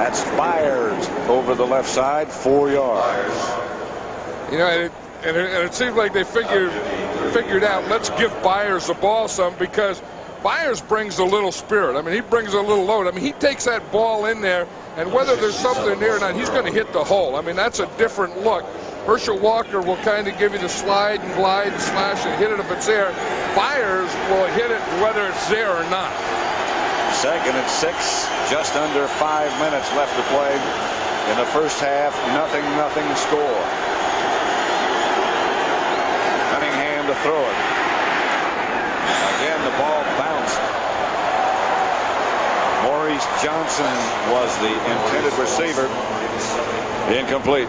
That's Byers over the left side, 4 yards. You know, and it seems like they figured out, let's give Byers the ball some, because Byers brings a little spirit. I mean, he brings a little load. I mean, he takes that ball in there, and whether there's something there or not, he's going to hit the hole. I mean, that's a different look. Herschel Walker will kind of give you the slide and glide and slash and hit it if it's there. Byers will hit it whether it's there or not. 2nd and 6, just under 5 minutes left to play in the first half. 0-0 score. Cunningham to throw it. Again, the ball bounced. Maurice Johnson was the intended receiver. Incomplete.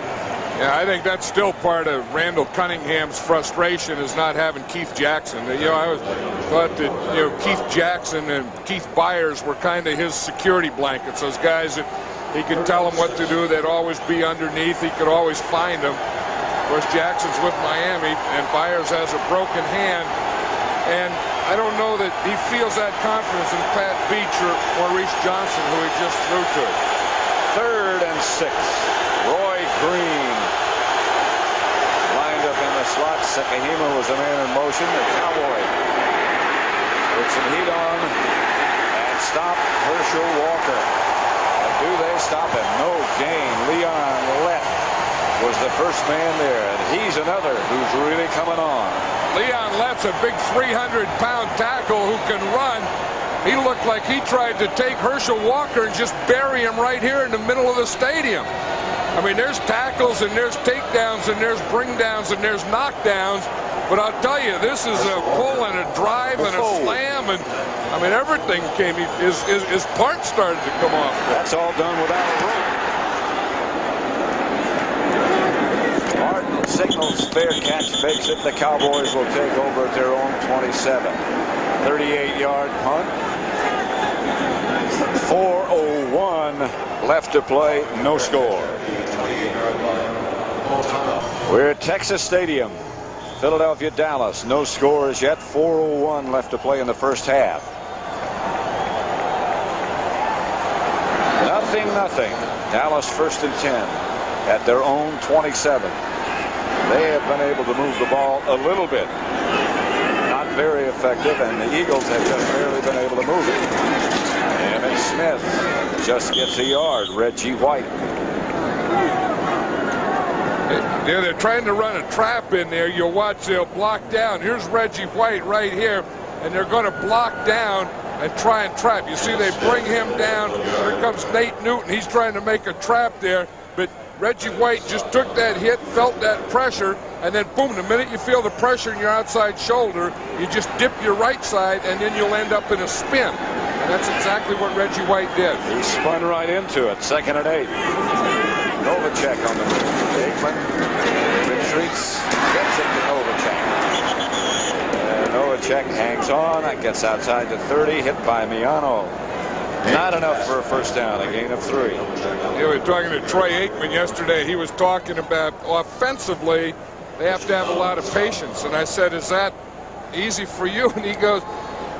Yeah, I think that's still part of Randall Cunningham's frustration, is not having Keith Jackson. You know, I thought that, you know, Keith Jackson and Keith Byers were kind of his security blankets. Those guys that he could tell them what to do. They'd always be underneath. He could always find them. Of course, Jackson's with Miami, and Byers has a broken hand. And I don't know that he feels that confidence in Pat Beach or Maurice Johnson, who he just threw to. 3rd and 6. Roy Green lined up in the slot. Sekahima was a man in motion. The Cowboy put some heat on and stop Herschel Walker. And do they stop him? No gain. Leon Lett was the first man there, and he's another who's really coming on. Leon Lett's a big 300-pound tackle who can run. He looked like he tried to take Herschel Walker and just bury him right here in the middle of the stadium. I mean, there's tackles and there's takedowns and there's bringdowns and there's knockdowns. But I'll tell you, this is a pull and a drive and a slam, and I mean, everything came. His parts started to come off. That's all done without a rope. Martin signals fair catch, makes it. The Cowboys will take over at their own 27. 38-yard punt. 4:01 left to play. No score. We're at Texas Stadium. Philadelphia, Dallas. No scores yet. 4:01 left to play in the first half. 0-0. Dallas 1st and 10 at their own 27. They have been able to move the ball a little bit. Not very effective, and the Eagles have just barely been able to move it. Emmett Smith just gets a yard. Reggie White. Yeah, they're trying to run a trap in there. You'll watch, they'll block down. Here's Reggie White right here, and they're going to block down and try and trap. You see, they bring him down. Here comes Nate Newton. He's trying to make a trap there, but Reggie White just took that hit, felt that pressure, and then boom, the minute you feel the pressure in your outside shoulder, you just dip your right side, and then you'll end up in a spin. And that's exactly what Reggie White did. He spun right into it. 2nd and 8. Novacek on the move. Aikman retreats, gets it to Novacek. Novacek hangs on, gets outside the 30, hit by Miano. Not enough for a first down, a gain of 3. Yeah, we were talking to Troy Aikman yesterday. He was talking about offensively, they have to have a lot of patience. And I said, is that easy for you? And he goes,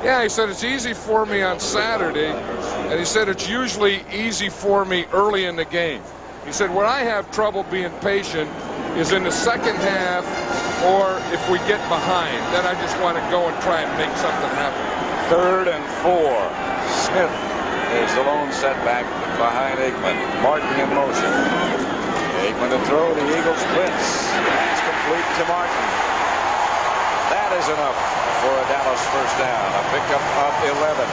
yeah, he said, it's easy for me on Saturday. And he said, it's usually easy for me early in the game. He said, where I have trouble being patient is in the second half, or if we get behind. Then I just want to go and try and make something happen. 3rd and 4. Smith is the lone setback behind Aikman. Martin in motion. Aikman to throw. The Eagles blitz. Pass complete to Martin. That is enough for a Dallas first down. A pickup of 11.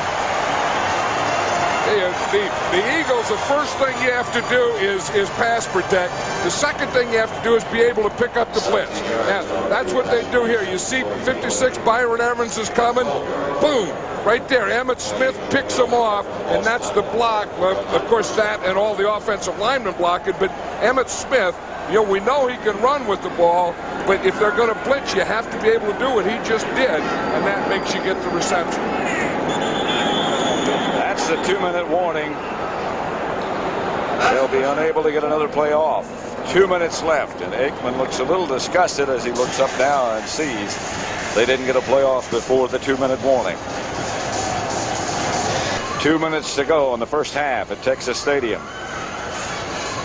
The Eagles, the first thing you have to do is pass protect. The second thing you have to do is be able to pick up the blitz. And that's what they do here. You see 56, Byron Evans is coming. Boom. Right there, Emmett Smith picks him off, and that's the block. Well, of course, that and all the offensive linemen block it, but Emmett Smith, you know, we know he can run with the ball, but if they're going to blitz, you have to be able to do what he just did, and that makes you get the reception. That's the 2-minute warning. They'll be unable to get another play off. 2 minutes left, and Aikman looks a little disgusted as he looks up now and sees they didn't get a play off before the 2-minute warning. 2 minutes to go in the first half at Texas Stadium.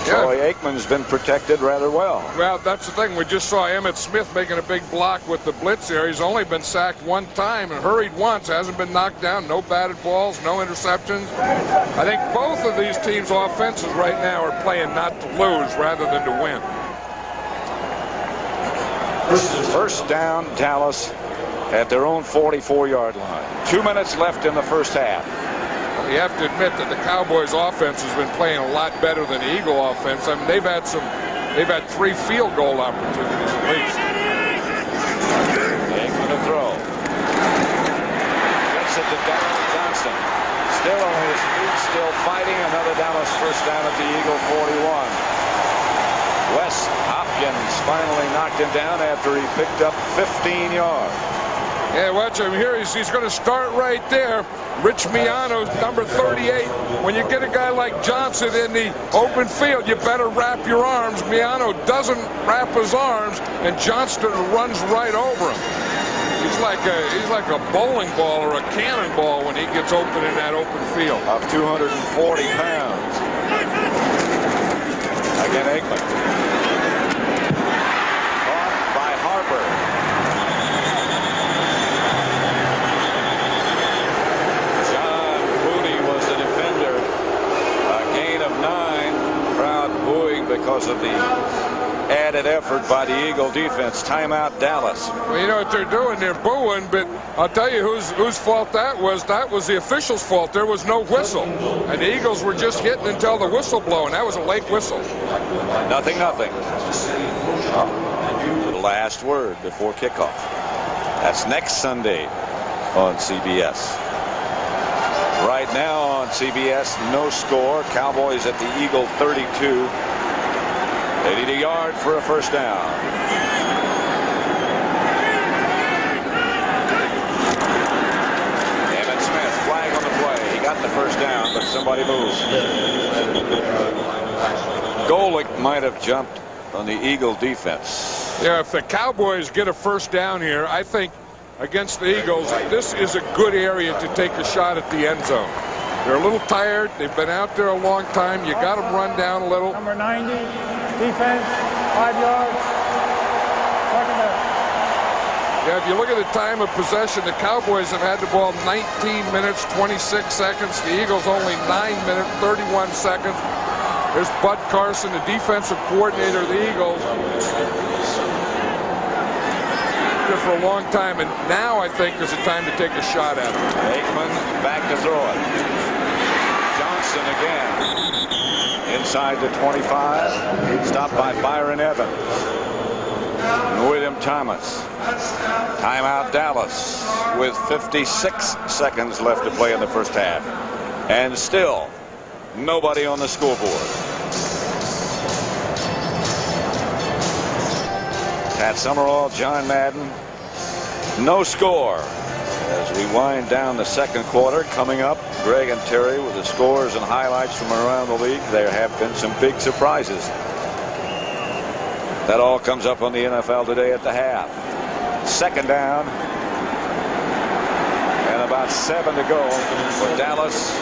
Troy Aikman's been protected rather well. Well, that's the thing. We just saw Emmitt Smith making a big block with the blitz there. He's only been sacked one time and hurried once. Hasn't been knocked down. No batted balls, no interceptions. I think both of these teams' offenses right now are playing not to lose rather than to win. First down, Dallas at their own 44-yard line. 2 minutes left in the first half. You have to admit that the Cowboys' offense has been playing a lot better than the Eagle offense. I mean, they've had 3 field goal opportunities at least. Aikman to throw. Gets it to Darrell Johnson. Still on his feet, still fighting. Another Dallas first down at the Eagle 41. Wes Hopkins finally knocked him down after he picked up 15 yards. Yeah, watch him here. He's going to start right there. Rich Miano, number 38. When you get a guy like Johnson in the open field, you better wrap your arms. Miano doesn't wrap his arms, and Johnston runs right over him. He's like a bowling ball or a cannonball when he gets open in that open field. Of 240 pounds. Again, Aikman. Caught by Harper. Because of the added effort by the Eagle defense. Timeout, Dallas. Well, you know what they're doing? They're booing, but I'll tell you whose fault that was. That was the official's fault. There was no whistle. And the Eagles were just hitting until the whistle blew, and that was a late whistle. Nothing. The last word before kickoff. That's next Sunday on CBS. Right now on CBS, no score. Cowboys at the Eagle 32. They need a yard for a first down. Emmitt Smith, flag on the play. He got the first down, but somebody moved. Golick might have jumped on the Eagle defense. Yeah, if the Cowboys get a first down here, I think against the Eagles, this is a good area to take a shot at the end zone. They're a little tired. They've been out there a long time. You got them run down a little. Number 90, defense, 5 yards, second down. Yeah, if you look at the time of possession, the Cowboys have had the ball 19 minutes, 26 seconds. The Eagles only 9 minutes, 31 seconds. There's Bud Carson, the defensive coordinator of the Eagles. Here for a long time, and now I think there's a time to take a shot at him. Aikman back to throw it. Johnson again. Inside the 25. Stopped by Byron Evans. And William Thomas. Timeout, Dallas, with 56 seconds left to play in the first half. And still, nobody on the scoreboard. Pat Summerall, John Madden. No score. As we wind down the second quarter, coming up, Greg and Terry with the scores and highlights from around the league. There have been some big surprises. That all comes up on the NFL Today at the half. Second down. And about 7 to go for Dallas.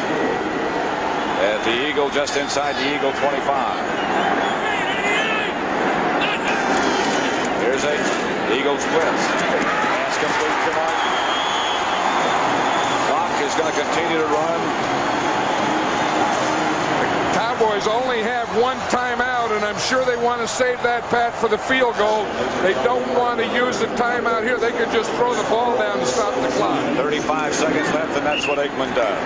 At the Eagle, just inside the Eagle 25. Here's a Eagles blitz. Pass complete to Martin. Clock is going to continue to run. The Cowboys only have one timeout, and I'm sure they want to save that, Pat, for the field goal. They don't want to use the timeout here. They could just throw the ball down to stop the clock. 35 seconds left, and that's what Aikman does.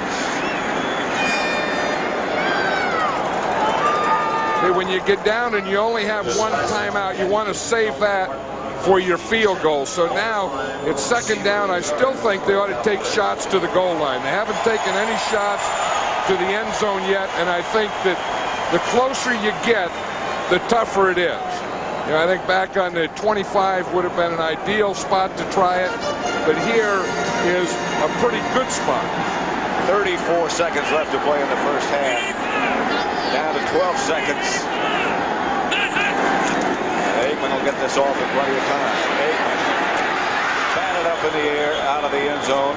When you get down and you only have one timeout, you want to save that for your field goal. So now it's second down. I still think they ought to take shots to the goal line. They haven't taken any shots to the end zone yet, and I think that the closer you get, the tougher it is. You know, I think back on the 25 would have been an ideal spot to try it, but here is a pretty good spot. 34 seconds left to play in the first half. Down to 12 seconds. Aikman will get this off in plenty of time. Aikman batted up in the air, out of the end zone.